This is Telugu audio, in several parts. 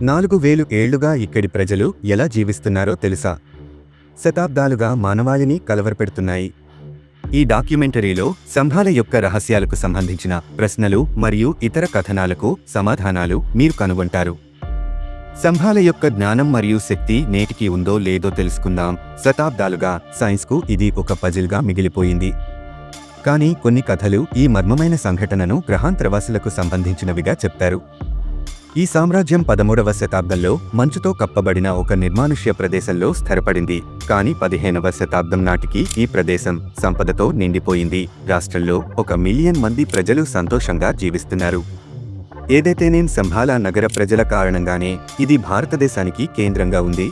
4000 ఏళ్లుగా ఇక్కడి ప్రజలు ఎలా జీవిస్తున్నారో తెలుసా? శతాబ్దాలుగా మానవాళిని కలవరపెడుతున్నాయి. ఈ డాక్యుమెంటరీలో సంభాల యొక్క రహస్యాలకు సంబంధించిన ప్రశ్నలు మరియు ఇతర కథనాలకు సమాధానాలు మీరు కనుగొంటారు. సంభాల యొక్క జ్ఞానం మరియు శక్తి నేటికి ఉందో లేదో తెలుసుకుందాం. శతాబ్దాలుగా సైన్స్కు ఇది ఒక పజిల్గా మిగిలిపోయింది. కానీ కొన్ని కథలు ఈ మర్మమైన సంఘటనను గ్రహాంతరవాసులకు సంబంధించినవిగా చెప్తారు. ఈ సామ్రాజ్యం 13వ శతాబ్దంలో మంచుతో కప్పబడిన ఒక నిర్మానుష్య ప్రదేశంలో స్థిరపడింది. కానీ 15వ శతాబ్దం నాటికి ఈ ప్రదేశం సంపదతో నిండిపోయింది. రాష్ట్రంలో 1 మిలియన్ మంది ప్రజలు సంతోషంగా జీవిస్తున్నారు. ఏదైతేనేం సంభాల నగర ప్రజల కారణంగానే ఇది భారతదేశానికి కేంద్రంగా ఉంది.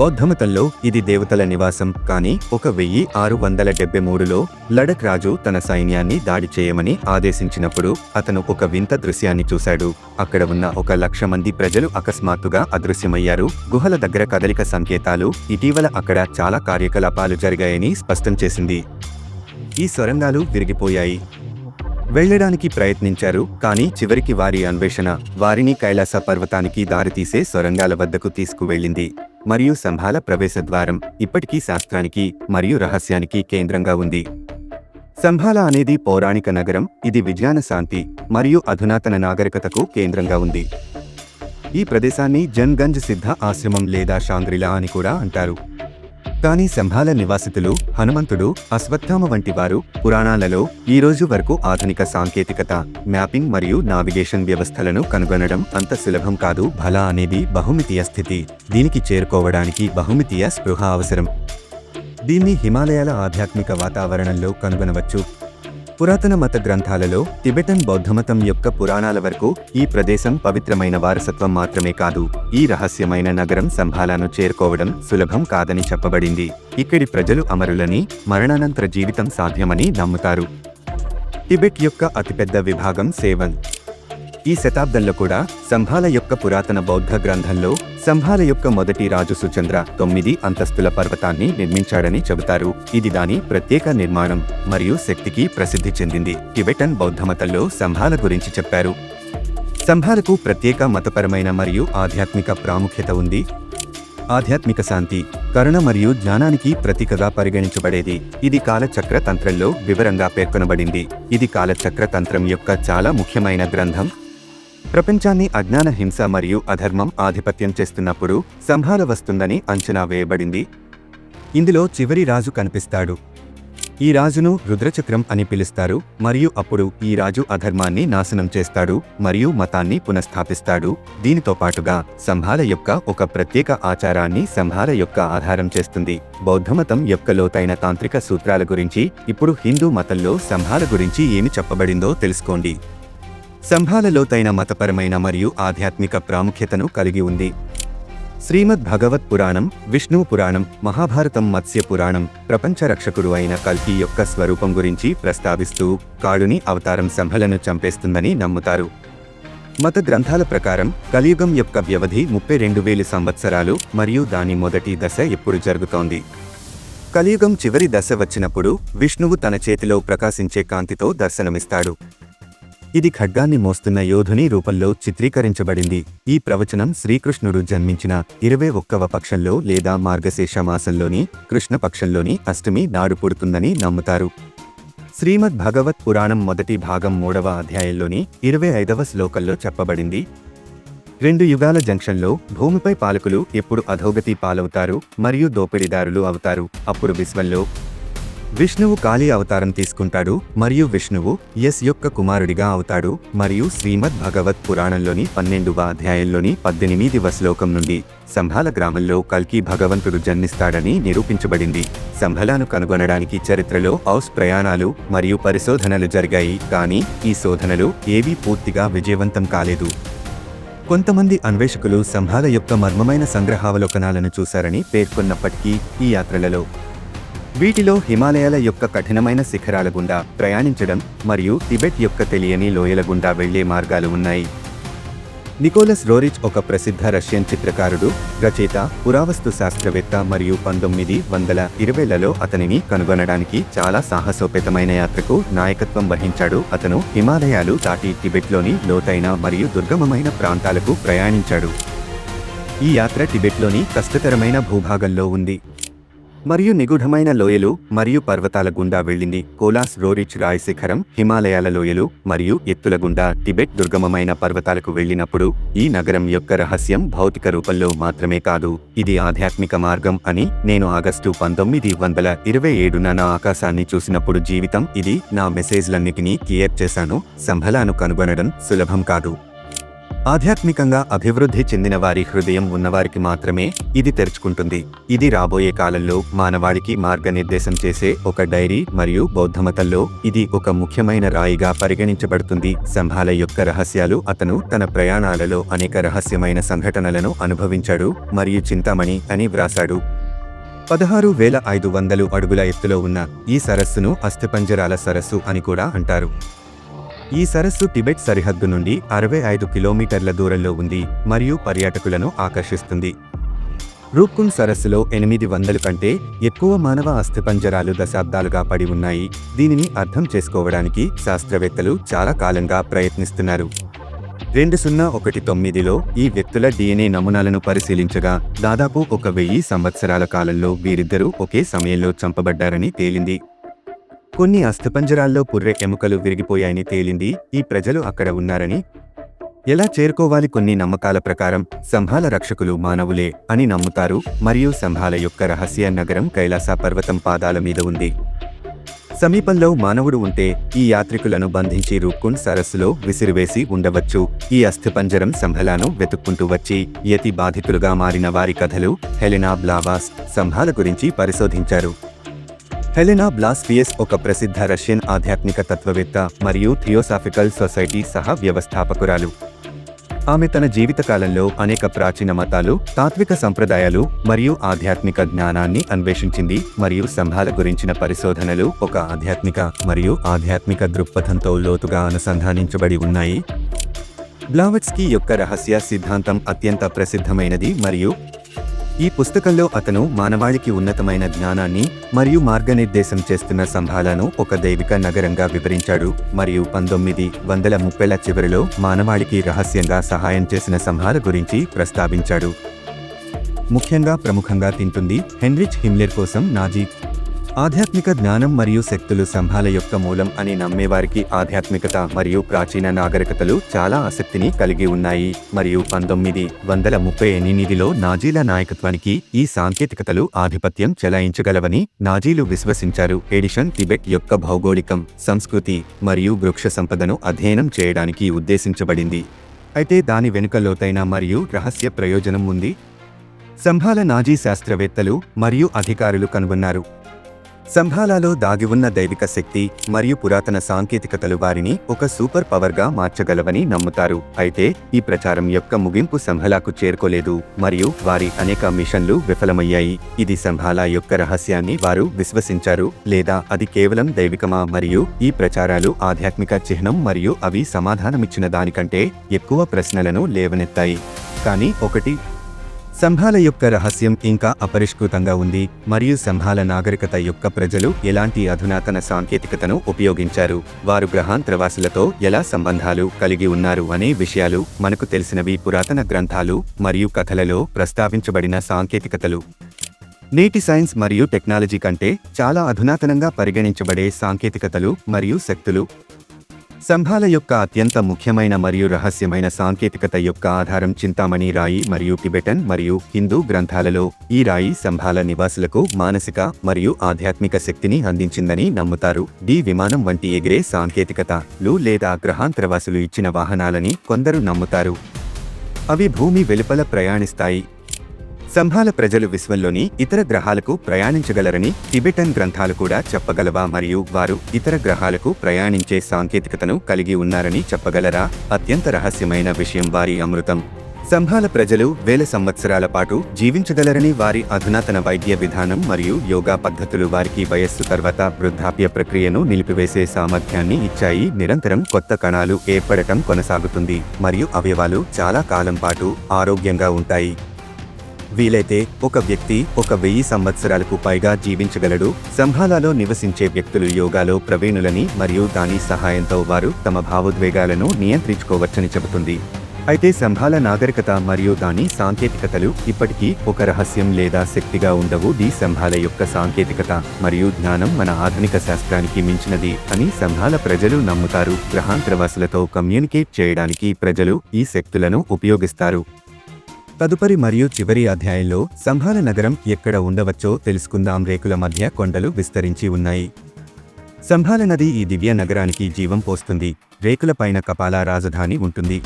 బౌద్ధమతంలో ఇది దేవతల నివాసం. కానీ 1673లో లడఖ్ రాజు తన సైన్యాన్ని దాడి చేయమని ఆదేశించినప్పుడు అతను ఒక వింత దృశ్యాన్ని చూశాడు. అక్కడ ఉన్న 1,00,000 మంది ప్రజలు అకస్మాత్తుగా అదృశ్యమయ్యారు. గుహల దగ్గర కదలిక సంకేతాలు ఇటీవల అక్కడ చాలా కార్యకలాపాలు జరిగాయని స్పష్టం చేసింది. ఈ సొరంగాలు విరిగిపోయాయి. వెళ్లడానికి ప్రయత్నించారు. కానీ చివరికి వారి అన్వేషణ వారిని కైలాస పర్వతానికి దారితీసే సొరంగాల వద్దకు తీసుకువెళ్ళింది. మరియు సంభాల ప్రవేశద్వారం ఇప్పటికీ శాస్త్రానికి మరియు రహస్యానికి కేంద్రంగా ఉంది. సంభాల అనేది పౌరాణిక నగరం. ఇది విజ్ఞాన, శాంతి మరియు అధునాతన నాగరికతకు కేంద్రంగా ఉంది. ఈ ప్రదేశాన్ని జన్గంజ్ సిద్ధ ఆశ్రమం లేదా షాంగ్రిలా అని కూడా అంటారు. కానీ సంభాల నివాసితులు హనుమంతుడు, అశ్వత్థామ వంటి వారు పురాణాలలో ఈ రోజు వరకు ఆధునిక సాంకేతికత, మ్యాపింగ్ మరియు నావిగేషన్ వ్యవస్థలను కనుగొనడం అంత సులభం కాదు. భలా అనేది బహుమితీయ స్థితి. దీనికి చేరుకోవడానికి బహుమితీయ స్పృహ అవసరం. దీన్ని హిమాలయాల ఆధ్యాత్మిక వాతావరణంలో కనుగొనవచ్చు. పురాతన మత గ్రంథాలలో టిబెటన్ బౌద్ధమతం యొక్క పురాణాల వరకు ఈ ప్రదేశం పవిత్రమైన వారసత్వం మాత్రమే కాదు. ఈ రహస్యమైన నగరం సంభాలను చేరుకోవడం సులభం కాదని చెప్పబడింది. ఇక్కడి ప్రజలు అమరులని, మరణానంతర జీవితం సాధ్యమని నమ్ముతారు. టిబెట్ యొక్క అతిపెద్ద విభాగం సేవన్. ఈ శతాబ్దంలో కూడా సంభాల యొక్క పురాతన బౌద్ధ గ్రంథంలో సంభాల యొక్క మొదటి రాజు సుచంద్ర 9 అంతస్తుల పర్వతాన్ని నిర్మించాడని చెబుతారు. ఇది దాని ప్రత్యేక నిర్మాణం మరియు శక్తికి ప్రసిద్ధి చెందింది. టిబెటన్ బౌద్ధమతంలో సంభాల గురించి చెప్పారు. సంభాలకు ప్రత్యేక మతపరమైన మరియు ఆధ్యాత్మిక ప్రాముఖ్యత ఉంది. ఆధ్యాత్మిక శాంతి, కరుణ మరియు జ్ఞానానికి ప్రతీకగా పరిగణించబడేది. ఇది కాలచక్ర తంత్రంలో వివరంగా పేర్కొనబడింది. ఇది కాలచక్ర తంత్రం యొక్క చాలా ముఖ్యమైన గ్రంథం. ప్రపంచాన్ని అజ్ఞాన, హింస మరియు అధర్మం ఆధిపత్యం చేస్తున్నప్పుడు సంభాల వస్తుందని అంచనా వేయబడింది. ఇందులో చివరి రాజు కనిపిస్తాడు. ఈ రాజును రుద్రచక్రం అని పిలుస్తారు. మరియు అప్పుడు ఈ రాజు అధర్మాన్ని నాశనం చేస్తాడు మరియు మతాన్ని పునఃస్థాపిస్తాడు. దీనితో పాటుగా సంభాల యొక్క ఒక ప్రత్యేక ఆచారాన్ని సంభాల యొక్క ఆధారం చేస్తుంది. బౌద్ధమతం యొక్క లోతైన తాంత్రిక సూత్రాల గురించి ఇప్పుడు హిందూ మతంలో సంభాల గురించి ఏమి చెప్పబడిందో తెలుసుకోండి. సంభాల లోతైన మతపరమైన మరియు ఆధ్యాత్మిక ప్రాముఖ్యతను కలిగి ఉంది. శ్రీమద్ భగవత్ పురాణం, విష్ణు పురాణం, మహాభారతం, మత్స్య పురాణం ప్రపంచ రక్షకుడు అయిన కల్కి యొక్క స్వరూపం గురించి ప్రస్తావిస్తూ కాళుని అవతారం సంభలను చంపేస్తుందని నమ్ముతారు. మత గ్రంథాల ప్రకారం కలియుగం యొక్క వ్యవధి 32,000 సంవత్సరాలు మరియు దాని మొదటి దశ ఎప్పుడు జరుగుతోంది. కలియుగం చివరి దశ వచ్చినప్పుడు విష్ణువు తన చేతిలో ప్రకాశించే కాంతితో దర్శనమిస్తాడు. ఇది ఖడ్గాన్ని మోస్తున్న యోధుని రూపంలో చిత్రీకరించబడింది. ఈ ప్రవచనం శ్రీకృష్ణుడు జన్మించిన 21వ పక్షంలో లేదా మార్గశీర్ష మాసంలోని కృష్ణపక్షంలోని అష్టమి నాడు పుడుతుందని నమ్ముతారు. శ్రీమద్ భగవత్ పురాణం మొదటి భాగం 3వ అధ్యాయంలోని 25వ శ్లోకంలో చెప్పబడింది. 2 యుగాల జంక్షన్లో భూమిపై పాలకులు ఎప్పుడు అధోగతి పాలవుతారు మరియు దోపిడీదారులు అవుతారు. అప్పుడు విశ్వంలో విష్ణువు కాళీ అవతారం తీసుకుంటాడు మరియు విష్ణువు యస్ యొక్క కుమారుడిగా అవుతాడు. మరియు శ్రీమద్ భగవత్ పురాణంలోని 12వ అధ్యాయంలోని 18వ శ్లోకం నుండి సంభాల గ్రామంలో కల్కి భగవంతుడు జన్మిస్తాడని నిరూపించబడింది. సంభలాను కనుగొనడానికి చరిత్రలో ఔస్ ప్రయాణాలు మరియు పరిశోధనలు జరిగాయి. కానీ ఈ శోధనలు ఏవీ పూర్తిగా విజయవంతం కాలేదు. కొంతమంది అన్వేషకులు సంభాల యొక్క మర్మమైన సంగ్రహావలోకనాలను చూశారని పేర్కొన్నప్పటికీ ఈ యాత్రలలో వీటిలో హిమాలయాల యొక్క కఠినమైన శిఖరాల గుండా ప్రయాణించడం మరియు టిబెట్ యొక్క తెలియని లోయల గుండా వెళ్లే మార్గాలు ఉన్నాయి. నికోలస్ రోరిచ్ ఒక ప్రసిద్ధ రష్యన్ చిత్రకారుడు, రచయిత, పురావస్తు శాస్త్రవేత్త మరియు 1920లలో అతనిని కనుగొనడానికి చాలా సాహసోపేతమైన యాత్రకు నాయకత్వం వహించాడు. అతను హిమాలయాలు దాటి టిబెట్లోని లోతైన మరియు దుర్గమమైన ప్రాంతాలకు ప్రయాణించాడు. ఈ యాత్ర టిబెట్లోని కష్టతరమైన భూభాగంలో ఉంది మరియు నిగూఢమైన లోయలు మరియు పర్వతాల గుండా వెళ్ళింది. కోలాస్ రోరిచ్ రాయ్ శిఖరం, హిమాలయాల లోయలు మరియు ఎత్తుల గుండా టిబెట్ దుర్గమమైన పర్వతాలకు వెళ్ళినప్పుడు ఈ నగరం యొక్క రహస్యం భౌతిక రూపంలో మాత్రమే కాదు, ఇది ఆధ్యాత్మిక మార్గం అని నేను ఆగస్టు 1927న నా ఆకాశాన్ని చూసినప్పుడు జీవితం ఇది నా మెసేజ్లన్నిటినీ క్లియర్ చేశాను. సంభలాను కనుగొనడం సులభం కాదు. ఆధ్యాత్మికంగా అభివృద్ధి చెందిన వారి హృదయం ఉన్నవారికి మాత్రమే ఇది తెరుచుకుంటుంది. ఇది రాబోయే కాలంలో మానవాళికి మార్గనిర్దేశం చేసే ఒక డైరీ మరియు బౌద్ధమతంలో ఇది ఒక ముఖ్యమైన రాయిగా పరిగణించబడుతుంది. సంభాల యొక్క రహస్యాలు అతను తన ప్రయాణాలలో అనేక రహస్యమైన సంఘటనలను అనుభవించాడు మరియు చింతామణి అని వ్రాసాడు. 16,500 అడుగుల ఎత్తులో ఉన్న ఈ సరస్సును అస్థిపంజరాల సరస్సు అని కూడా అంటారు. ఈ సరస్సు టిబెట్ సరిహద్దు నుండి 65 కిలోమీటర్ల దూరంలో ఉంది మరియు పర్యాటకులను ఆకర్షిస్తుంది. రూప్కుండ్ సరస్సులో 800 కంటే ఎక్కువ మానవ అస్థిపంజరాలు దశాబ్దాలుగా పడి ఉన్నాయి. దీనిని అర్థం చేసుకోవడానికి శాస్త్రవేత్తలు చాలా కాలంగా ప్రయత్నిస్తున్నారు. 2019లో ఈ వ్యక్తుల DNA నమూనాలను పరిశీలించగా దాదాపు 1000 సంవత్సరాల కాలంలో వీరిద్దరూ ఒకే సమయంలో చంపబడ్డారని తేలింది. కొన్ని అస్థిపంజరాల్లో పుర్రె ఎముకలు విరిగిపోయాయని తేలింది. ఈ ప్రజలు అక్కడ ఉన్నారని ఎలా చేరుకోవాలి? కొన్ని నమ్మకాల ప్రకారం సంభాల రక్షకులు మానవులే అని నమ్ముతారు మరియు సంభాల యొక్క రహస్య నగరం కైలాస పర్వతం పాదాల మీద ఉంది. సమీపంలో మానవుడు ఉంటే ఈ యాత్రికులను బంధించి రూప్కుండ్ సరస్సులో విసిరివేసి ఉండవచ్చు. ఈ అస్థిపంజరం సంభలాను వెతుక్కుంటూ వచ్చి యతి బాధితులుగా మారిన వారి కథలు హెలెనా బ్లావాస్ సంభాల గురించి పరిశోధించారు. హెలెనా బ్లాస్ఫియస్ ఒక ప్రసిద్ధ రష్యన్ ఆధ్యాత్మిక తత్వవేత్త మరియు థియోసాఫికల్ సొసైటీ సహ వ్యవస్థాపకురాలు. ఆమె తన జీవితకాలంలో అనేక ప్రాచీన మతాలు, తాత్విక సంప్రదాయాలు మరియు ఆధ్యాత్మిక జ్ఞానాన్ని అన్వేషించింది మరియు సంభాల గురించిన పరిశోధనలు ఒక ఆధ్యాత్మిక దృక్పథంతో లోతుగా అనుసంధానించబడి ఉన్నాయి. బ్లావట్స్కీ యొక్క రహస్య సిద్ధాంతం అత్యంత ప్రసిద్ధమైనది మరియు ఈ పుస్తకంలో అతను మానవాళికి ఉన్నతమైన జ్ఞానాన్ని మరియు మార్గనిర్దేశం చేస్తున్న సంభాలను ఒక దైవిక నగరంగా వివరించాడు మరియు 1930ల చివరిలో మానవాళికి రహస్యంగా సహాయం చేసిన సంభాల గురించి ప్రస్తావించాడు. ప్రముఖంగా తింటుంది. హెన్రిచ్ హిమ్లెర్ కోసం నాజీ ఆధ్యాత్మిక జ్ఞానం మరియు శక్తులు సంభాల యొక్క మూలం అని నమ్మేవారికి ఆధ్యాత్మికత మరియు ప్రాచీన నాగరికతలు చాలా ఆసక్తిని కలిగి ఉన్నాయి మరియు 1938లో నాజీల నాయకత్వానికి ఈ సాంకేతికతలు ఆధిపత్యం చెలాయించగలవని నాజీలు విశ్వసించారు. ఎడిషన్ టిబెట్ యొక్క భౌగోళికం, సంస్కృతి మరియు వృక్ష సంపదను అధ్యయనం చేయడానికి ఉద్దేశించబడింది. అయితే దాని వెనుక లోతైన మరియు రహస్య ప్రయోజనం ఉంది. సంభాల నాజీ శాస్త్రవేత్తలు మరియు అధికారులు కనుగొన్నారు. సంభాలాలో దాగి ఉన్న దైవిక శక్తి మరియు పురాతన సాంకేతికతలు వారిని ఒక సూపర్ పవర్గా మార్చగలవని నమ్ముతారు. అయితే ఈ ప్రచారం యొక్క ముగింపు సంభాలకు చేరుకోలేదు మరియు వారి అనేక మిషన్లు విఫలమయ్యాయి. ఇది సంభాల యొక్క రహస్యాన్ని వారు విశ్వసించారు లేదా అది కేవలం దైవికమా? మరియు ఈ ప్రచారాలు ఆధ్యాత్మిక చిహ్నం మరియు అవి సమాధానమిచ్చిన దానికంటే ఎక్కువ ప్రశ్నలను లేవనెత్తాయి. కానీ సంభాల యొక్క రహస్యం ఇంకా అపరిష్కృతంగా ఉంది మరియు సంభాల నాగరికత యొక్క ప్రజలు ఎలాంటి అధునాతన సాంకేతికతను ఉపయోగించారు, వారు గ్రహాంతరవాసులతో ఎలా సంబంధాలు కలిగి ఉన్నారు అనే విషయాలు మనకు తెలిసినవి. పురాతన గ్రంథాలు మరియు కథలలో ప్రస్తావించబడిన సాంకేతికతలు నేటి సైన్స్ మరియు టెక్నాలజీ కంటే చాలా అధునాతనంగా పరిగణించబడే సాంకేతికతలు మరియు శక్తులు. సంభాల యొక్క అత్యంత ముఖ్యమైన మరియు రహస్యమైన సాంకేతికత యొక్క ఆధారం చింతామణి రాయి మరియు టిబెటన్ మరియు హిందూ గ్రంథాలలో ఈ రాయి సంభాల నివాసులకు మానసిక మరియు ఆధ్యాత్మిక శక్తిని అందించిందని నమ్ముతారు. విమానం వంటి ఎగిరే సాంకేతికతలు లేదా గ్రహాంతరవాసులు ఇచ్చిన వాహనాలని కొందరు నమ్ముతారు. అవి భూమి వెలుపల ప్రయాణిస్తాయి. సంభాల ప్రజలు విశ్వంలోని ఇతర గ్రహాలకు ప్రయాణించగలరని టిబెటన్ గ్రంథాలు కూడా చెప్పగలవా మరియు వారు ఇతర గ్రహాలకు ప్రయాణించే సాంకేతికతను కలిగి ఉన్నారని చెప్పగలరా? అత్యంత రహస్యమైన విషయం వారి అమృతం. సంభాల ప్రజలు వేల సంవత్సరాల పాటు జీవించగలరని వారి అధునాతన వైద్య విధానం మరియు యోగా పద్ధతులు వారికి వయస్సు తర్వాత వృద్ధాప్య ప్రక్రియను నిలిపివేసే సామర్థ్యాన్ని ఇచ్చాయి. నిరంతరం కొత్త కణాలు ఏర్పడటం కొనసాగుతుంది మరియు అవయవాలు చాలా కాలం పాటు ఆరోగ్యంగా ఉంటాయి. వీలైతే ఒక వ్యక్తి 1000 సంవత్సరాలకు పైగా జీవించగలడు. సంభాలలో నివసించే వ్యక్తులు యోగాలో ప్రవీణులని మరియు దాని సహాయంతో వారు తమ భావోద్వేగాలను నియంత్రించుకోవచ్చని చెబుతుంది. అయితే సంభాల నాగరికత మరియు దాని సాంకేతికతలు ఇప్పటికీ ఒక రహస్యం లేదా శక్తిగా ఉండవు. సంభాల యొక్క సాంకేతికత మరియు జ్ఞానం మన ఆధునిక శాస్త్రానికి మించినది అని సంభాల ప్రజలు నమ్ముతారు. గ్రహాంతరవాసులతో కమ్యూనికేట్ చేయడానికి ప్రజలు ఈ శక్తులను ఉపయోగిస్తారు. తదుపరి మరియు చివరి అధ్యాయంలో సంభాల నగరం ఎక్కడ ఉండవచ్చో తెలుసుకుందాం. రేకుల మధ్య కొండలు విస్తరించి ఉన్నాయి. సంభాల నది ఈ దివ్య నగరానికి జీవం పోస్తుంది. రేకుల పైన కపాల రాజధాని ఉంటుంది.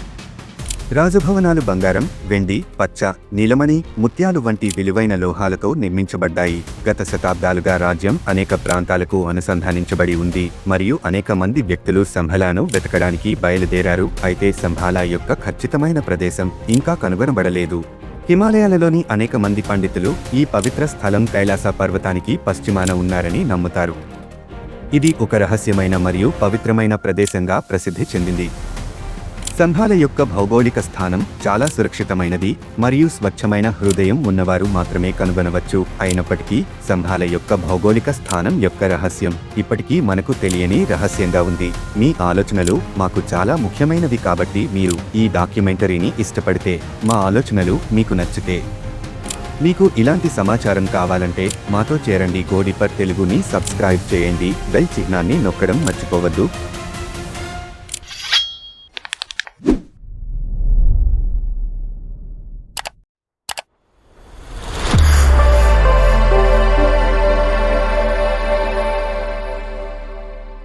రాజభవనాలు బంగారం, వెండి, పచ్చ, నీలమణి, ముత్యాలు వంటి విలువైన లోహాలతో నిర్మించబడ్డాయి. గత శతాబ్దాలుగా రాజ్యం అనేక ప్రాంతాలకు అనుసంధానించబడి ఉంది మరియు అనేక మంది వ్యక్తులు సంభాలను వెతకడానికి బయలుదేరారు. అయితే సంభాల యొక్క ఖచ్చితమైన ప్రదేశం ఇంకా కనుగొనబడలేదు. హిమాలయాలలోని అనేక మంది పండితులు ఈ పవిత్ర స్థలం కైలాస పర్వతానికి పశ్చిమాన ఉన్నారని నమ్ముతారు. ఇది ఒక రహస్యమైన మరియు పవిత్రమైన ప్రదేశంగా ప్రసిద్ధి చెందింది. సంభాల యొక్క భౌగోళిక స్థానం చాలా సురక్షితమైనది మరియు స్వచ్ఛమైన హృదయం ఉన్నవారు మాత్రమే కనుగొనవచ్చు. అయినప్పటికీ సంభాల యొక్క భౌగోళిక స్థానం యొక్క రహస్యం ఇప్పటికీ మనకు తెలియని రహస్యంగా ఉంది. మీ ఆలోచనలు మాకు చాలా ముఖ్యమైనవి కాబట్టి మీరు ఈ డాక్యుమెంటరీని ఇష్టపడితే, మా ఆలోచనలు మీకు నచ్చితే, మీకు ఇలాంటి సమాచారం కావాలంటే మాతో చేరండి. గో డీపర్ తెలుగుని సబ్స్క్రైబ్ చేయండి. బెల్ చిహ్నాన్ని నొక్కడం మర్చిపోవద్దు.